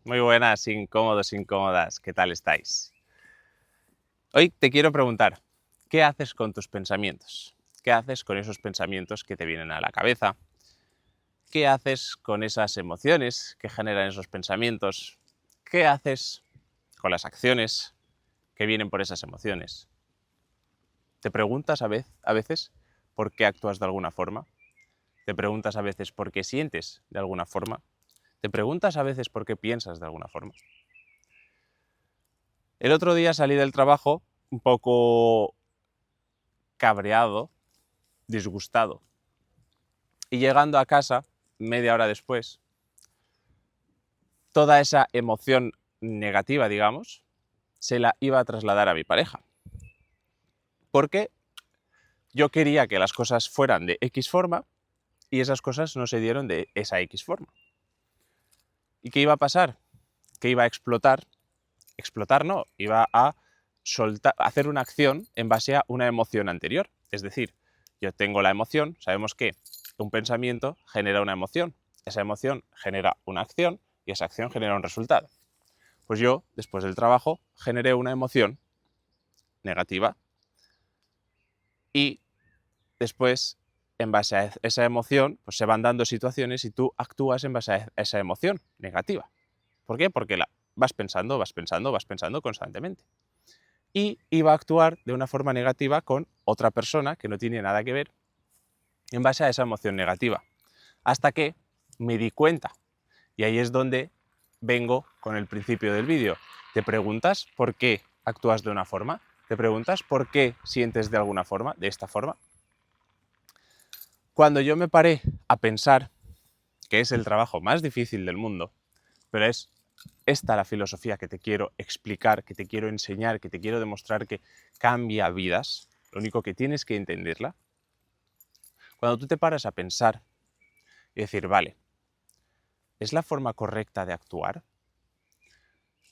Muy buenas, incómodos, incómodas. ¿Qué tal estáis? Hoy te quiero preguntar, ¿qué haces con tus pensamientos? ¿Qué haces con esos pensamientos que te vienen a la cabeza? ¿Qué haces con esas emociones que generan esos pensamientos? ¿Qué haces con las acciones que vienen por esas emociones? ¿Te preguntas a veces por qué actúas de alguna forma? ¿Te preguntas a veces por qué sientes de alguna forma? ¿Te preguntas a veces por qué piensas de alguna forma? El otro día salí del trabajo un poco cabreado, disgustado. Y llegando a casa, media hora después, toda esa emoción negativa, digamos, se la iba a trasladar a mi pareja. Porque yo quería que las cosas fueran de X forma y esas cosas no se dieron de esa X forma. ¿Y qué iba a pasar? Que iba a explotar. Explotar no, iba a hacer una acción en base a una emoción anterior. Es decir, yo tengo la emoción, sabemos que un pensamiento genera una emoción, esa emoción genera una acción y esa acción genera un resultado. Pues yo, después del trabajo, generé una emoción negativa y después, en base a esa emoción, pues se van dando situaciones y tú actúas en base a esa emoción negativa. ¿Por qué? Porque vas pensando, vas pensando, vas pensando constantemente. Y iba a actuar de una forma negativa con otra persona que no tiene nada que ver en base a esa emoción negativa. Hasta que me di cuenta. Y ahí es donde vengo con el principio del vídeo. ¿Te preguntas por qué actúas de una forma? ¿Te preguntas por qué sientes de alguna forma, de esta forma? Cuando yo me paré a pensar, que es el trabajo más difícil del mundo, pero es esta la filosofía que te quiero explicar, que te quiero enseñar, que te quiero demostrar que cambia vidas, lo único que tienes que entenderla. Cuando tú te paras a pensar y decir, vale, ¿es la forma correcta de actuar?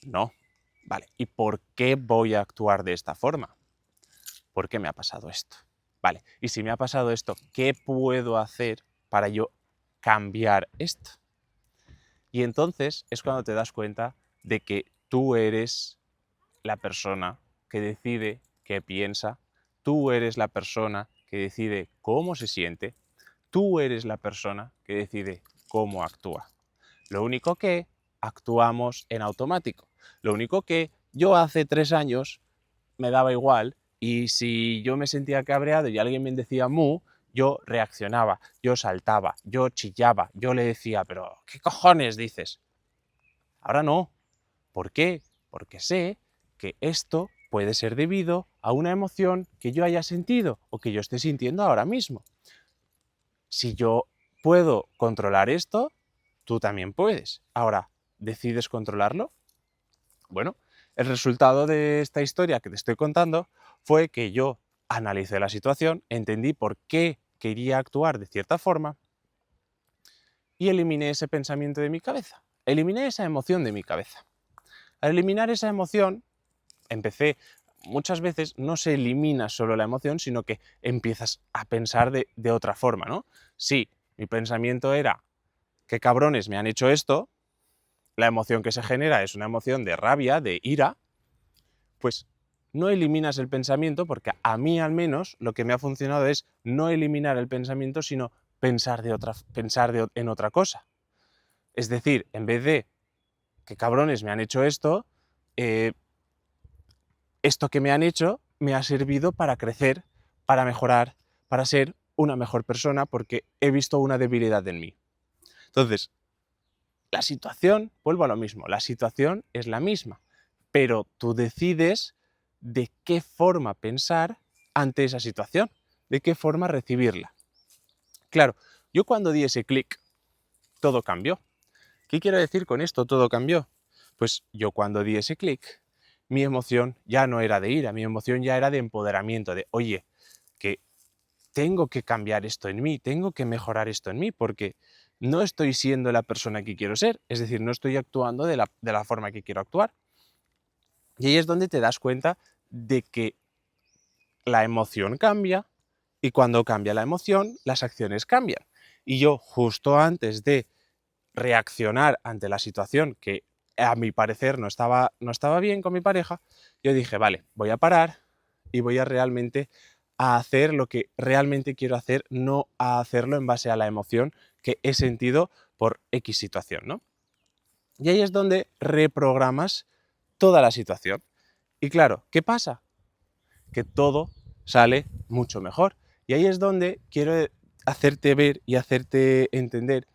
No. Vale, ¿y por qué voy a actuar de esta forma? ¿Por qué me ha pasado esto? Vale, y si me ha pasado esto, ¿qué puedo hacer para yo cambiar esto? Y entonces es cuando te das cuenta de que tú eres la persona que decide qué piensa, tú eres la persona que decide cómo se siente, tú eres la persona que decide cómo actúa. Lo único que actuamos en automático. Lo único que yo hace 3 años me daba igual y si yo me sentía cabreado y alguien me decía mu, yo reaccionaba, yo saltaba, yo chillaba, yo le decía, pero ¿qué cojones dices? Ahora no. ¿Por qué? Porque sé que esto puede ser debido a una emoción que yo haya sentido o que yo esté sintiendo ahora mismo. Si yo puedo controlar esto, tú también puedes. Ahora, ¿decides controlarlo? Bueno, el resultado de esta historia que te estoy contando fue que yo analicé la situación, entendí por qué quería actuar de cierta forma y eliminé ese pensamiento de mi cabeza. Eliminé esa emoción de mi cabeza. Al eliminar esa emoción, empecé, muchas veces no se elimina solo la emoción, sino que empiezas a pensar de otra forma, ¿no? Sí, mi pensamiento era, qué cabrones me han hecho esto, la emoción que se genera es una emoción de rabia, de ira, pues no eliminas el pensamiento, porque a mí al menos lo que me ha funcionado es no eliminar el pensamiento, sino pensar, en otra cosa. Es decir, en vez de que cabrones me han hecho esto, esto que me han hecho me ha servido para crecer, para mejorar, para ser una mejor persona, porque he visto una debilidad en mí. Entonces, la situación, vuelvo a lo mismo, la situación es la misma, pero tú decides de qué forma pensar ante esa situación, de qué forma recibirla. Claro, yo cuando di ese clic, todo cambió. ¿Qué quiero decir con esto? Todo cambió. Pues yo cuando di ese clic, mi emoción ya no era de ira, mi emoción ya era de empoderamiento, de, oye, que tengo que cambiar esto en mí, tengo que mejorar esto en mí, porque no estoy siendo la persona que quiero ser, es decir, no estoy actuando de la forma que quiero actuar. Y ahí es donde te das cuenta de que la emoción cambia y cuando cambia la emoción, las acciones cambian. Y yo justo antes de reaccionar ante la situación que a mi parecer no estaba bien con mi pareja, yo dije, vale, voy a parar y voy a realmente a hacer lo que realmente quiero hacer, no a hacerlo en base a la emoción que he sentido por X situación, ¿no? Y ahí es donde reprogramas toda la situación. Y claro, ¿qué pasa? Que todo sale mucho mejor. Y ahí es donde quiero hacerte ver y hacerte entender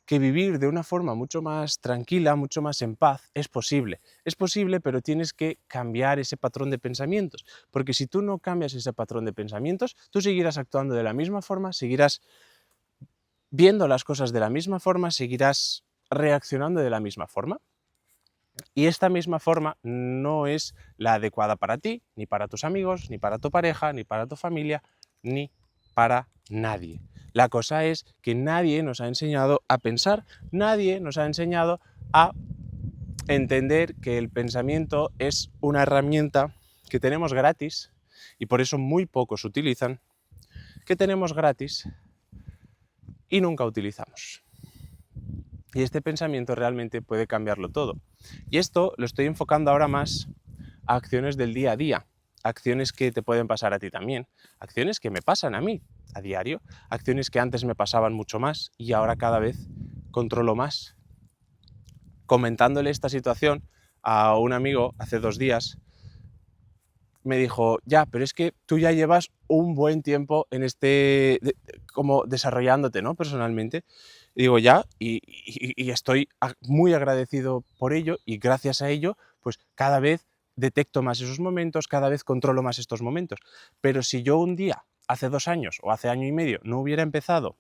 que vivir de una forma mucho más tranquila, mucho más en paz, es posible. Es posible, pero tienes que cambiar ese patrón de pensamientos, porque si tú no cambias ese patrón de pensamientos, tú seguirás actuando de la misma forma, seguirás viendo las cosas de la misma forma, seguirás reaccionando de la misma forma. Y esta misma forma no es la adecuada para ti, ni para tus amigos, ni para tu pareja, ni para tu familia, ni para nadie. La cosa es que nadie nos ha enseñado a pensar, nadie nos ha enseñado a entender que el pensamiento es una herramienta que tenemos gratis y por eso muy pocos utilizan, que tenemos gratis y nunca utilizamos. Y este pensamiento realmente puede cambiarlo todo. Y esto lo estoy enfocando ahora más a acciones del día a día, acciones que te pueden pasar a ti también, acciones que me pasan a mí a diario, acciones que antes me pasaban mucho más y ahora cada vez controlo más. Comentándole esta situación a un amigo hace 2 días, me dijo, ya, pero es que tú ya llevas un buen tiempo en como desarrollándote, ¿no? Personalmente. Y digo, ya, y estoy muy agradecido por ello y gracias a ello, pues cada vez detecto más esos momentos, cada vez controlo más estos momentos. Pero si yo un día, hace 2 años o hace año y medio, no hubiera empezado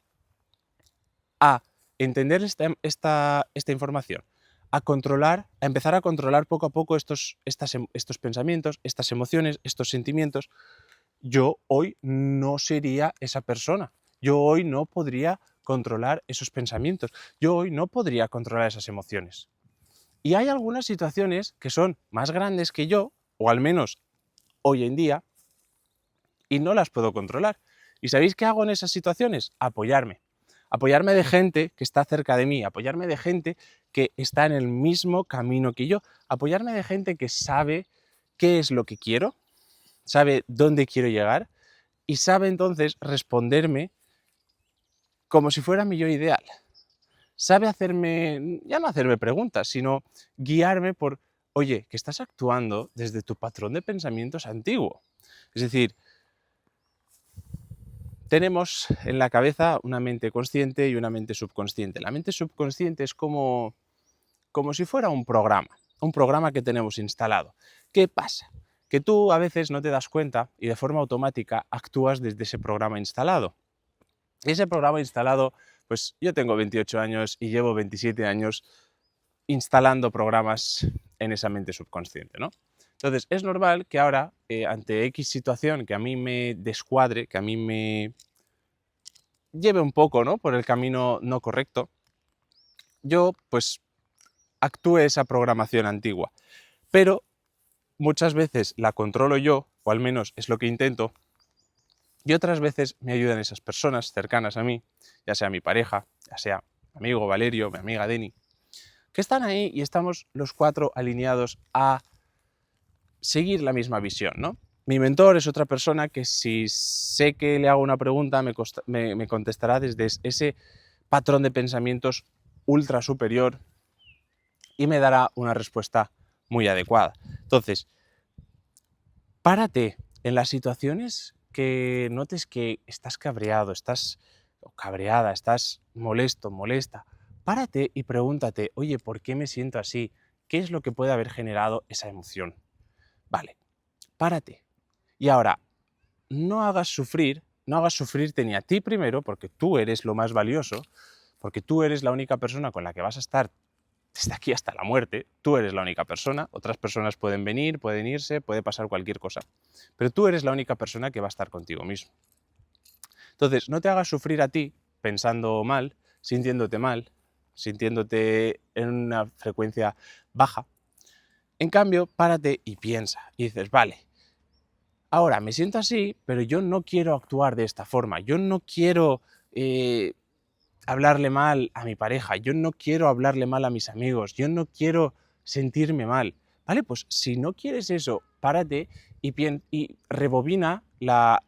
a entender esta información, a empezar a controlar poco a poco estos pensamientos, estas emociones, estos sentimientos, yo hoy no sería esa persona. Yo hoy no podría controlar esos pensamientos. Yo hoy no podría controlar esas emociones. Y hay algunas situaciones que son más grandes que yo, o al menos hoy en día, y no las puedo controlar. ¿Y sabéis qué hago en esas situaciones? Apoyarme. Apoyarme de gente que está cerca de mí, apoyarme de gente que está en el mismo camino que yo, apoyarme de gente que sabe qué es lo que quiero, sabe dónde quiero llegar y sabe entonces responderme como si fuera mi yo ideal. Sabe hacerme, ya no hacerme preguntas, sino guiarme por, oye, que estás actuando desde tu patrón de pensamientos antiguo. Es decir, tenemos en la cabeza una mente consciente y una mente subconsciente. La mente subconsciente es como si fuera un programa que tenemos instalado. ¿Qué pasa? Que tú a veces no te das cuenta y de forma automática actúas desde ese programa instalado. Y ese programa instalado, pues yo tengo 28 años y llevo 27 años instalando programas en esa mente subconsciente, ¿no? Entonces, es normal que ahora, ante X situación que a mí me descuadre, que a mí me lleve un poco, ¿no?, por el camino no correcto, yo pues actúe esa programación antigua. Pero muchas veces la controlo yo, o al menos es lo que intento, y otras veces me ayudan esas personas cercanas a mí, ya sea mi pareja, ya sea mi amigo Valerio, mi amiga Deni, que están ahí y estamos los 4 alineados a seguir la misma visión, ¿no? Mi mentor es otra persona que si sé que le hago una pregunta me contestará desde ese patrón de pensamientos ultra superior y me dará una respuesta muy adecuada. Entonces, párate en las situaciones que notes que estás cabreado, estás cabreada, estás molesto, molesta. Párate y pregúntate, oye, ¿por qué me siento así? ¿Qué es lo que puede haber generado esa emoción? Vale, párate. Y ahora, no hagas sufrirte ni a ti primero, porque tú eres lo más valioso, porque tú eres la única persona con la que vas a estar desde aquí hasta la muerte. Tú eres la única persona, otras personas pueden venir, pueden irse, puede pasar cualquier cosa, pero tú eres la única persona que va a estar contigo mismo. Entonces, no te hagas sufrir a ti pensando mal, sintiéndote en una frecuencia baja. En cambio, párate y piensa y dices, vale, ahora me siento así, pero yo no quiero actuar de esta forma, yo no quiero hablarle mal a mi pareja, yo no quiero hablarle mal a mis amigos, yo no quiero sentirme mal. Vale, pues si no quieres eso, párate y rebobina la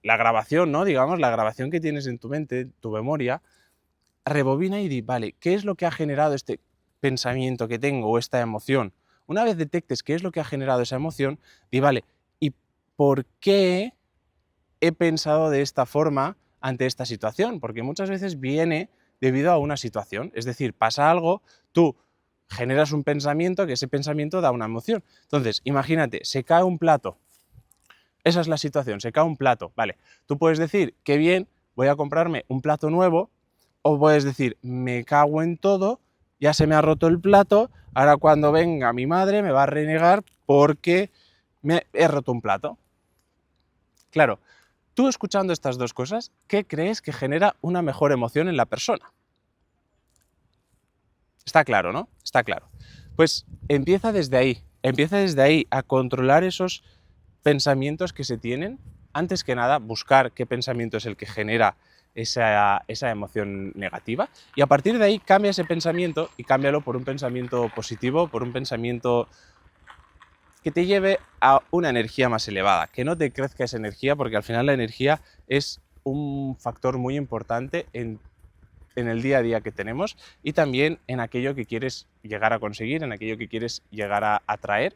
grabación, ¿no? Digamos, la grabación que tienes en tu mente, tu memoria, rebobina y di, vale, ¿qué es lo que ha generado este pensamiento que tengo o esta emoción? Una vez detectes qué es lo que ha generado esa emoción, di, vale, ¿y por qué he pensado de esta forma ante esta situación? Porque muchas veces viene debido a una situación, es decir, pasa algo, tú generas un pensamiento, que ese pensamiento da una emoción. Entonces, imagínate, se cae un plato, esa es la situación, se cae un plato, vale, tú puedes decir, qué bien, voy a comprarme un plato nuevo, o puedes decir, me cago en todo, ya se me ha roto el plato, ahora cuando venga mi madre me va a renegar porque me he roto un plato. Claro, tú escuchando estas dos cosas, ¿qué crees que genera una mejor emoción en la persona? Está claro, ¿no? Está claro. Pues empieza desde ahí a controlar esos pensamientos que se tienen. Antes que nada, buscar qué pensamiento es el que genera esa emoción negativa y a partir de ahí cambia ese pensamiento y cámbialo por un pensamiento positivo, por un pensamiento que te lleve a una energía más elevada, que no te crezca esa energía, porque al final la energía es un factor muy importante en el día a día que tenemos y también en aquello que quieres llegar a conseguir, en aquello que quieres llegar a atraer.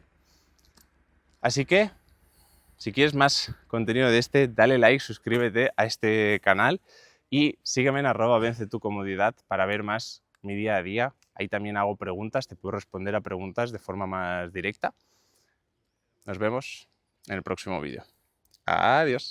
Así que, si quieres más contenido de este, dale like, suscríbete a este canal y sígueme en @vencetucomodidad para ver más mi día a día. Ahí también hago preguntas, te puedo responder a preguntas de forma más directa. Nos vemos en el próximo vídeo. Adiós.